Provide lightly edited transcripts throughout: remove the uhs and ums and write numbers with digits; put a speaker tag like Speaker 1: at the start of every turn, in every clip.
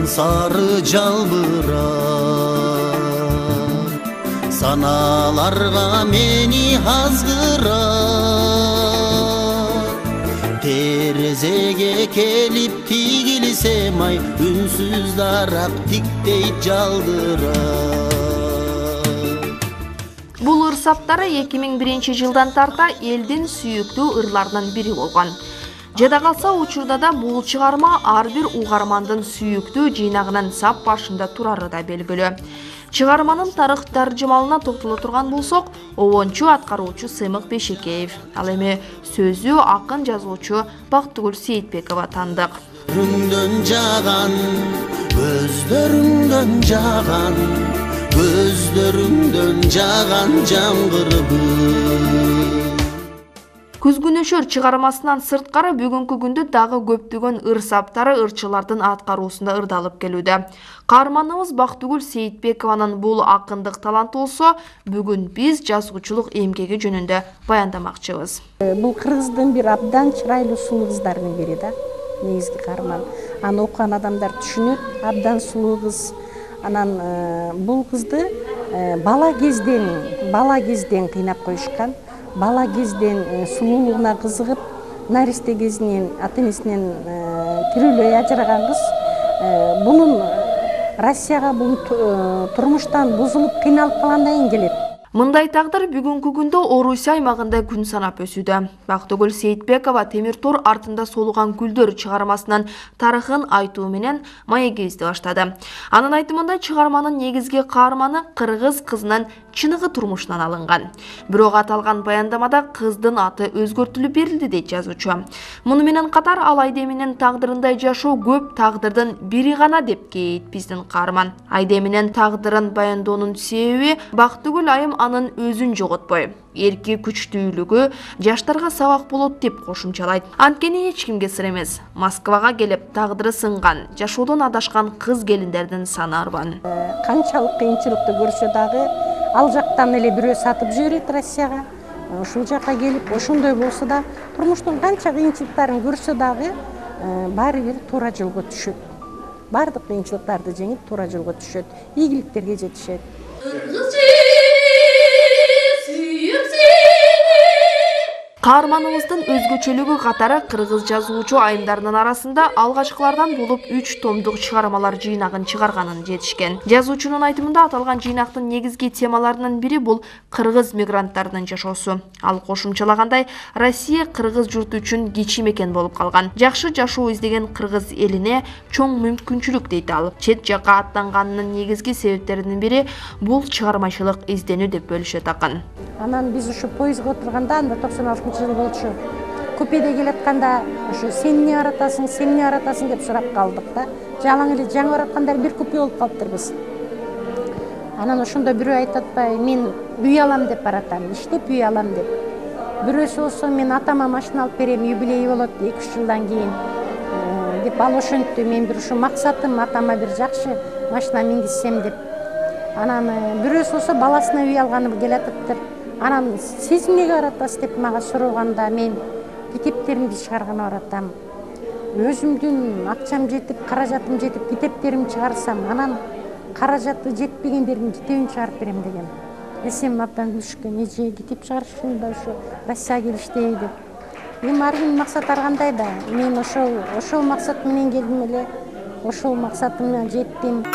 Speaker 1: сары жалбырак, саналарга мени азгырат. Терезеге келип тигилсем ай, үнсүз дарак тиктейт жалдырат.
Speaker 2: Бул ыр саптары 2001-жылдан тарта элдин сүйүктүү ырларынын бири болгон. Жада калса учурда да бул чыгарма ар бир угармандын сүйүктүү жыйнагынын сап башында турары да белгилүү. Чыгарманын тарых таржымалына токтоло турган болсок, обончу аткаруучу Сыймык Бейшекеев, ал эми сөзү акын жазуучу Бактыгүл Сейитбекова тандык.
Speaker 1: Көздөрүңдөн жаган, көздөрүңдөн жаган, көздөрүңдөн жаган жаңгырбы.
Speaker 2: Күзгүнөшөр чыгармасынан сырткары бүгүнкү күндө дагы көптөгөн ыр саптары ырчылардын аткаруусунда ырдалып келүүдө. Каарманыбыз Бактыгүл Сейитбекованын бул акындык таланты болсо, бүгүн биз жазуучулук эмгеги жөнүндө баяндамакчыбыз.
Speaker 3: Бул кыргыздын бир абдан чырайлуу сулуу кыздарынын бири да, негизги каарман. Аны окуган адамдар түшүнөт, абдан сулуу кыз. Анан бул кызды бала кезден кыйнап коюшкан. Бала кезден сулуулугуна кызыгып, наристе кезинен ата-энесинен тирүүлөй ажыраган кыз. Бунун Россияга бул турмуштан бузулуп кыйналып калгандан кийин келет.
Speaker 2: Мындай тагдыр бүгүнкү күндө Орусия аймагында күн санап өсүүдө. Бактыгүл Сейитбекова Темир тор артында солуган гүлдөр чыгармасынын тарыхын айтуу менен маегибизди баштады. Анын айтымында чыгарманын негизги каарманы кыргыз кызынын чыныгы турмушунан алынган. Бирок аталган баяндамада кыздын аты өзгөртүлүп берилди дейт жазуучу. Муну менен катар ал Айдеминин тагдырындай жашоо көп тагдырдын бири гана деп кейт биздин каарман. Айдеминин тагдырын баянdoonун себеби Бактыгүл айым анын өзүн жоготпой, эрки күчтүүлүгү жаштарга сабак болот деп кошумчалайт. Анткени эч кимге сыр эмес, Москвага келип тагдыры сынган, жашоодон адашкан кыз келиндердин саны арбан.
Speaker 3: Канчалык кыйынчылыкты көрсө дагы, ал жактан эле бирөө сатып жиберет Россияга. Ушул жакка келип, ошондой болсо да, турмуштун канча кыйынчылыктарын көрсө дагы, баары бир туура жолго түшөт. Бардык кыйынчылыктарды жеңип, туура жолго түшөт, ийгиликтерге жетишет.
Speaker 2: Каарманыбыздын өзгөчөлүгү катары кыргыз жазуучу айымдарынын арасында алгачкылардан болуп 3 томдук чыгармалар жыйнагын чыгарганын жетишкен. Жазуучунун айтымында аталган жыйнактын негизги темаларынын бири бул кыргыз мигранттарынын жашоосу. Ал кошумчалагандай, Россия кыргыз журту үчүн кичи мекен болуп калган. Жакшы жашоо издеген кыргыз элине чоң мүмкүнчүлүк дейт ал. Чет жакка аттанганынын негизги себептеринин бири бул чыгармачылык изденүү деп бөлүшөт акын.
Speaker 3: Анан биз ушу поездга отурганда, анда 96-жыл болчу. Купеде келатканда, ушу сен эмне аратасың деп сурап калдык да. Жалаң эле жаңы бараткандар бир купе болуп калыптырбыз. Анан ошондо бирөө айтып атпайбы, мен үй алам деп баратам, иштеп үй алам деп. Бирөөсү болсо мен атама машина алып берем, юбилей болот 2-3 жылдан кийин деп ал ошентти. Мен бир ушу максатым атама бир жакшы машина мингизсем деп. Анан бирөөсү болсо баласына үй алганы келатыптыр. Анан сиз эмнеге баратасыз деп мага сураганда, мен китептеримди чыгарганы баратам. Өзүмдүн акчам жетип, каражатым жетип, китептеримди чыгарсам, анан каражаты жетпегендердин китебин чыгарып берем деген. Эсем абдан күлүшкөн, эже китеп чыгарыш үчүн да ушу Россияга келиштей деп. Эми ар кимдин максаты кандай да, мен ошол максат менен келдим эле, ошол максатыма жеттим.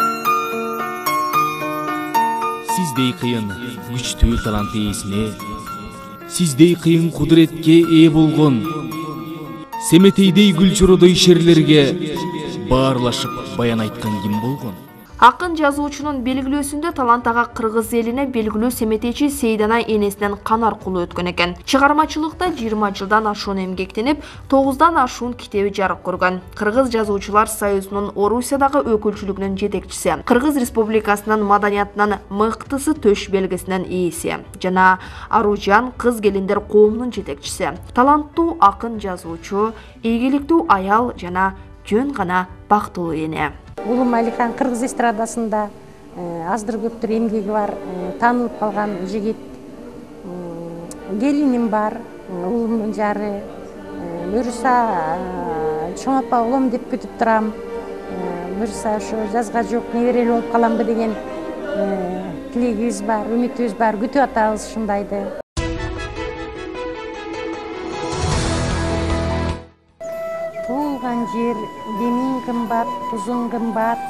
Speaker 4: Сиздей кыйын күчтүү талант ээсине, сиздей кыйын кудуретке ээ болгон, Семетейдей гүлчородой шерлерге баарлашып баян айткан ким болгон?
Speaker 2: Акын жазуучунун белгилөөсүндө талант ага кыргыз элине белгилүү семетечи Сейдана энесинен кан аркылуу өткөн экен. Чыгармачылыкта 20 жылдан ашуун эмгектенип, 9дан ашуун китеби жарык көргөн. Кыргыз жазуучулар союзунун Орусиядагы өкүлчүлүгүнүн жетекчиси, Кыргыз Республикасынын маданиятынын мыктысы төш белгисинин ээси жана Аружан кыз келиндер коомунун жетекчиси. Таланттуу акын жазуучу, ийгиликтүү аял жана жөн гана бактылуу эне.
Speaker 3: Улум Алихан кыргыз эстрадасында аздыр көптүр эмгеги бар, таанылып калган жигит. Келиним бар, улумдун жары. Буюрса чоң апа улам деп күтүп турам. буюрса ошо жазга жок неберелүү болуп каламбы деген тилегибиз бар, үмүтүбүз бар, күтүп атабыз ушундайды. Туылган жер демиң кымбат, тузуң кымбат,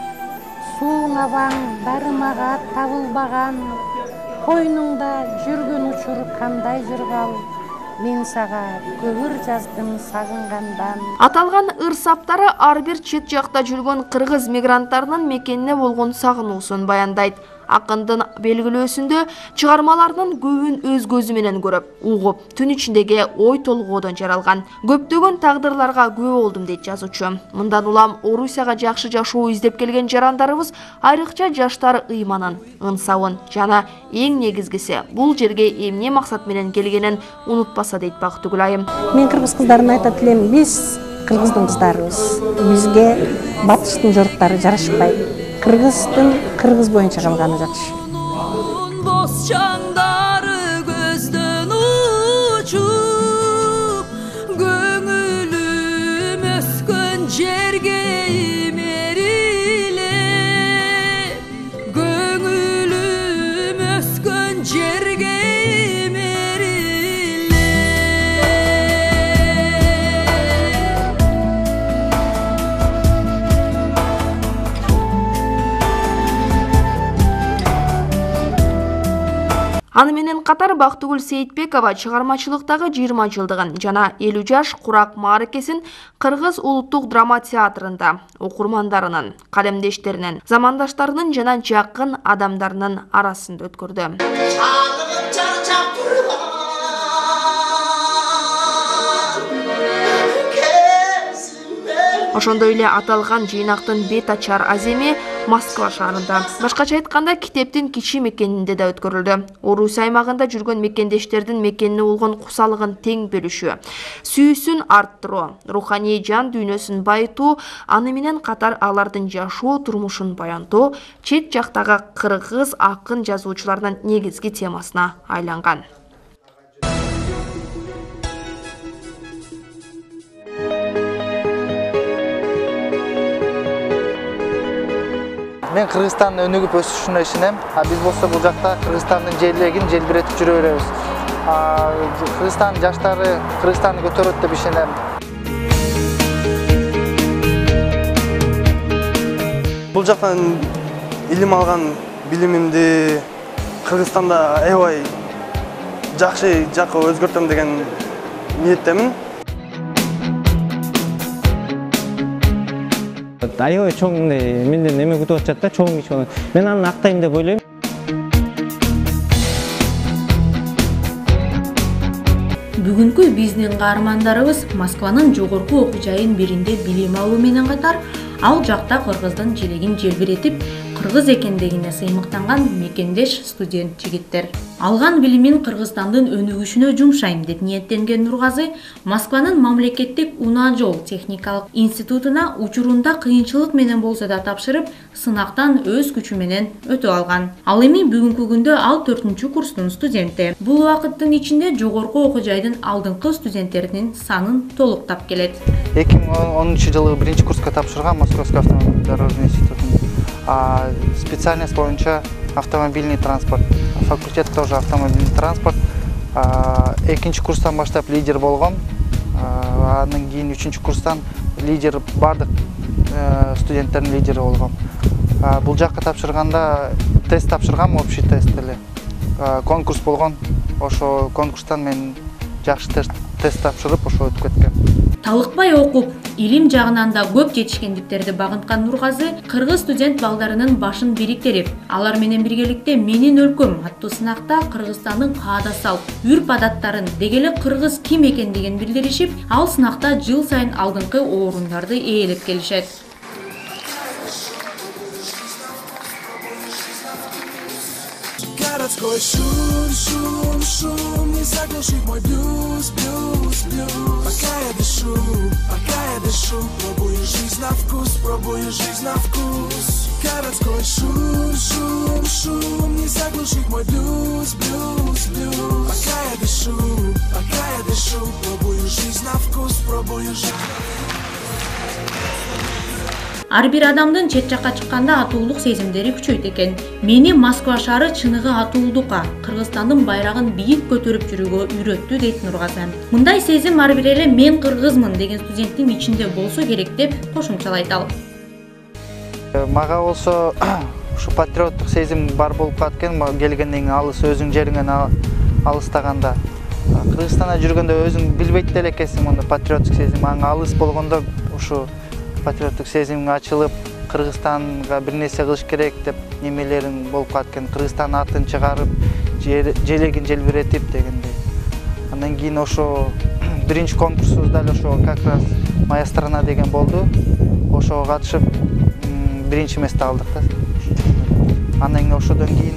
Speaker 3: сууң абаң баары мага табылбаган, койнуңда жүргөн учур кандай жыргал, мен сага көбүр жаздым сагынгандан.
Speaker 2: Аталган ыр-саптары ар бир чет жакта жүргөн кыргыз мигранттарынын мекенине болгон сагынуусун баяндайт. Акындын белгилөөсүндө чыгармаларынын көбүн өз көзү менен көрүп, угуп, түн ичиндеги ой толгоодон жаралган. Көптөгөн тагдырларга күбө болдум дейт жазуучу. Мындан улам Орусияга жакшы жашоо издеп келген жарандарыбыз айрыкча жаштар ыйманын, ынсабын жана эң негизгиси бул жерге эмне максат менен келгенин унутпаса дейт Бактыгүл айым.
Speaker 3: Мен кыргыз кыздарына айтат элем, биз кыргыздын кыздарыбыз. Бизге батыштын жоруктары жарашпайт. Кыргыздын кыргыз боюнча калганы жакшы.
Speaker 5: Боз чаңдары көздөн учуп, көңүлүм өскөн жерге имериле, көңүлүм өскөн жерге
Speaker 2: Аны менен катар Бактыгүл Сейитбекова чыгармачылыктагы 20 жылдыгын жана 50 жаш курак мааракесин Кыргыз улуттук драма театрында окурмандарынын, калемдештеринин, замандаштарынын жана жакын адамдарынын арасында өткөрдү. Ошондой эле аталган жыйнактын бет ачар аземи Москва шаарында, башкача айтканда Китептин кичи мекенинде да өткөрүлдү. Орусия аймагында жүргөн мекендештердин мекенине болгон кусалыгын тең бөлүшүү, сүйүүсүн арттыруу, руханий жан дүйнөсүн байытуу, аны менен катар алардын жашоо турмушун баяндоо чет жактагы кыргыз акын жазуучуларынын негизги темасына айланган.
Speaker 6: Мен Кыргызстандын өнүгүп өсүшүнө ишенем. Биз болсо бул жакта Кыргызстандын желегин желбиретип жүрө беребиз. Кыргызстандын жаштары Кыргызстанды көтөрөт деп ишенем.
Speaker 7: Бул жактан илим алган билимимди Кыргызстанда аябай жакшы жакка өзгөртөм деген ниеттемин.
Speaker 8: Аябай чоң менден эме күтүп атышат да, чоң иш. Мен аны актайм деп ойлойм.
Speaker 9: Бүгүнкү биздин каармандарыбыз Москванын жогорку окуу жайын биринде билим алуу менен катар, ал жакта кыргыздын желегин желбиретип, кыргыз экендигине сыймыктанган мекендеш студент жигиттер. Алган билимин Кыргызстандын өнүгүшүнө жумшайм деп ниеттенген Нургазы Москванын мамлекеттик унаа жол техникалык институтуна учурунда кыйынчылык менен болсо да тапшырып, сынактан өз күчү менен өтүп алган. Ал эми бүгүнкү күндө ал 4-курстун студенти. Бул убакыттын ичинде жогорку окуу жайдын алдыңкы студенттеринин санын толуктап келет.
Speaker 6: 2010-жылы 1-курска тапшырган Московский автомобильный институтун. Специальность боюнча автомобильный транспорт. Факультет тоже автомобильный транспорт. 2-нчи курстан баштап лидер болгом. Андан кийин 3-нчи курстан лидер, бардык студенттердин лидери болгом. Бул жакка тапшырганда тест тапшыргам, общий тест эле. Конкурс болгон. Ошо конкурстан мен жакшы тест тапшырып, ошо өтүп кеткем.
Speaker 9: Талыкпай окуп, илим жагынан да көп жетишкендиктерди багынткан Нургазы кыргыз студент балдарынын башын бириктирип, алар менен биргеликте "Менин өлкөм" аттуу сынакта Кыргызстандын каада салт, үрп адаттарын, дегеле кыргыз ким экендигин билдиришип, ал сынакта жыл сайын алдыңкы орундарды ээлеп келишет.
Speaker 10: Городской шум, шум, шум, не заглушит мой блюз, блюз, блюз. Пока я дышу, пробую жизнь на вкус, пробую жизнь на вкус. Городской шум, шум, шум, не заглушит мой блюз, блюз, блюз. Пока я дышу, пробую жизнь на вкус, пробую жизнь.
Speaker 9: Ар бир адамдын чет жакка чыкканда атуулук сезимдери күчөйт экен. Мени Москва шаары чыныгы атуулдукка, Кыргызстандын байрагын бийик көтөрүп жүрүүгө үйрөттү дейт Нургазы. Мындай сезим ар бир эле мен кыргызмын деген студенттин ичинде болсо керек деп кошумчалайт ал.
Speaker 6: Мага болсо ушу патриоттук сезим бар болуп калат экен, келгенден кийин алыс өзүң жериңен алыстаганда. Кыргызстанда жүргөндө өзүң билбейт деле экенсиң, мындай патриоттук сезим аңа алыс болгондо ушу патриоттук сезимге ачылып, Кыргызстанга бир нерсе кылыш керек деп немелерин болуп калат экен. Кыргызстандын атын чыгарып, желегин желбиретип дегендей. Андан кийин ошо биринчи конкурсубуз дал ошо как раз «Моя страна» деген болду. Ошого катышып биринчи месте алдык да. Андан кийин ошодон кийин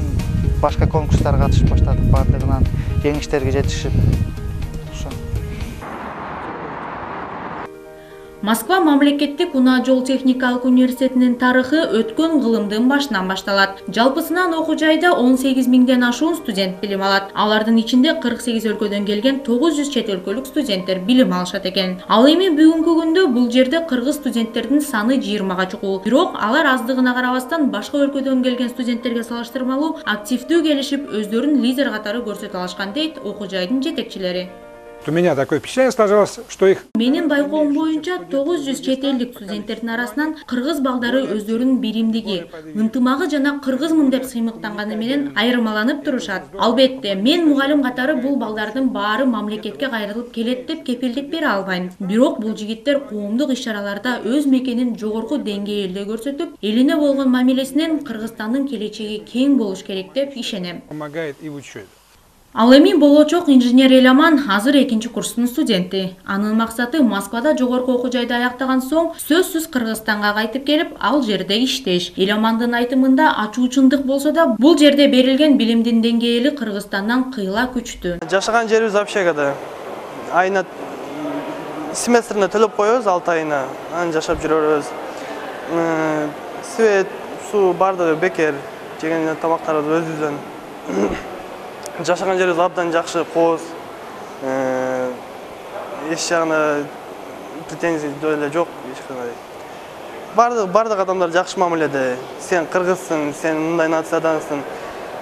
Speaker 6: башка конкурстарга катышып баштадык, бардыгынан жеңиштерге жетишип.
Speaker 9: Москва мамлекеттик унаа жол техникалык университетинин тарыхы өткөн кылымдын башынан башталат. Жалпысынан окуу жайда 18 миңден ашуун студент билим алат. Алардын ичинде 48 өлкөдөн келген 900 чет өлкөлүк студенттер билим алышат экен. Ал эми бүгүнкү күндө бул жерде кыргыз студенттердин саны 20га чукул. Бирок алар аздыгына карабастан башка өлкөдөн келген студенттерге салыштырмалуу активдүү келишип, өздөрүн лидер катары көрсөтө алышкан дейт окуу жайдын жетекчилери.
Speaker 11: У меня такое впечатление сложилось, что их...
Speaker 9: Менин байкоом боюнча 900 чет элдик студенттердин арасынан кыргыз балдары өздөрүнүн биримдиги, ынтымагы жана кыргызмын деп сыймыктанганы менен айырмаланып турушат. Албетте, мен мугалим катары бул балдардын баары мамлекетке кайрылып келет деп кепилдик бере албайм. Бирок бул жигиттер коомдук иш-чараларда өз мекенин жогорку деңгээлде көрсөтүп, элине болгон мамилесинен Кыргызстандын келечеги кең болуш керек деп ишенем.
Speaker 11: Помогает и в учебе.
Speaker 9: Ал эми болочок инженер Эламан азыр 2-нчи курстун студенти. Анын максаты Москвада жогорку окуу жайды аяктаган соң сөзсүз Кыргызстанга кайтып келип, ал жерде иштеш. Эламандын айтымында ачуучундук болсо да, бул жерде берилген билимдин деңгээли Кыргызстандан кыйла күчтүү.
Speaker 7: Жашаган жерибиз вообще када айына семестрине төлөп коебуз, 6 айына. Анан жашап жүрөбүз. Свет, суу бардыгы бекер, жеген тамактарыбыз өзүбүздөн. Жашаган жерибиз абдан жакшы, кооз. Эч жагына претензия деле жок, эч кандай. Бардык адамдар жакшы мамиледе. Сен кыргызсың, сен мындай нациядансың,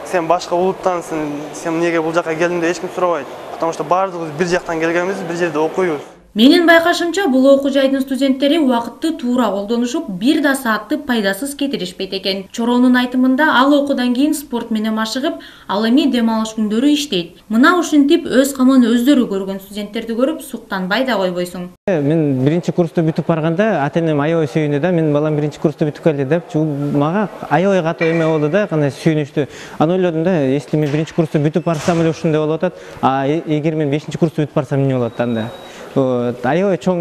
Speaker 7: сен башка улуттансың, сен эмнеге бул жакка келдиң деп эч ким сурабайт. Потому что бардыгыбыз бир жактан келгенбиз, бир жерде окуйбуз.
Speaker 9: Менин байкашымча, бул окуу жайдын студенттери убакытты туура колдонушуп, бир да саатты пайдасыз кетиришпейт экен. Чоронун айтымында ал окуудан кийин спорт менен машыгып, ал эми дем алыш күндөрү иштейт. Мына ушинтип өз камын өздөрү көргөн студенттерди көрүп суктанбай да койбойсуң.
Speaker 8: Мен биринчи курсту бүтүп барганда ата-энем аябай сүйүндү да, мен балам биринчи курсту бүтүп келди деп, мага аябай катуу эме болду да, кандай сүйүнүчтүү. Аны ойлодум да, если мен биринчи курсту бүтүп барсам эле ушундай болуп атат, а эгер мен 5-нчи курсту бүтүп барсам эмне болот анда? Аябай чоң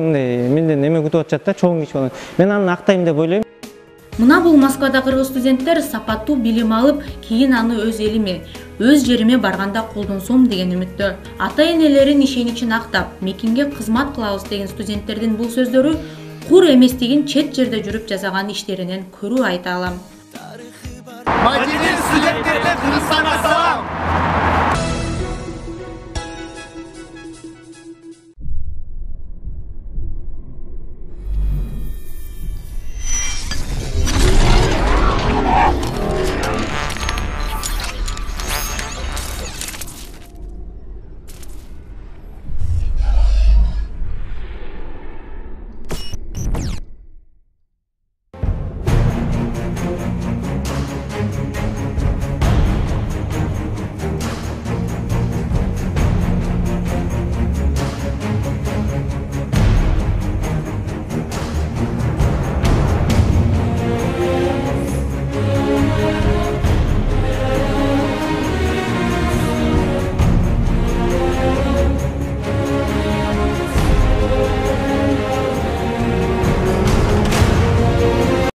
Speaker 8: менден эме күтүп атышат да, чоң иш болот. Мен аны актайм деп ойлойм.
Speaker 9: Мына бул Москвада кыргыз студенттер сапаттуу билим алып, кийин аны өз элиме, өз жериме барганда колдонсом деген үмүттө. Ата-энелерин ишеничин актап, мекенге кызмат кылабыз деген студенттердин бул сөздөрү кур эместигин чет жерде жүрүп жасаган иштеринен көрүү айта алам.
Speaker 12: Мәдени студенттерге Кыргызстанга салам.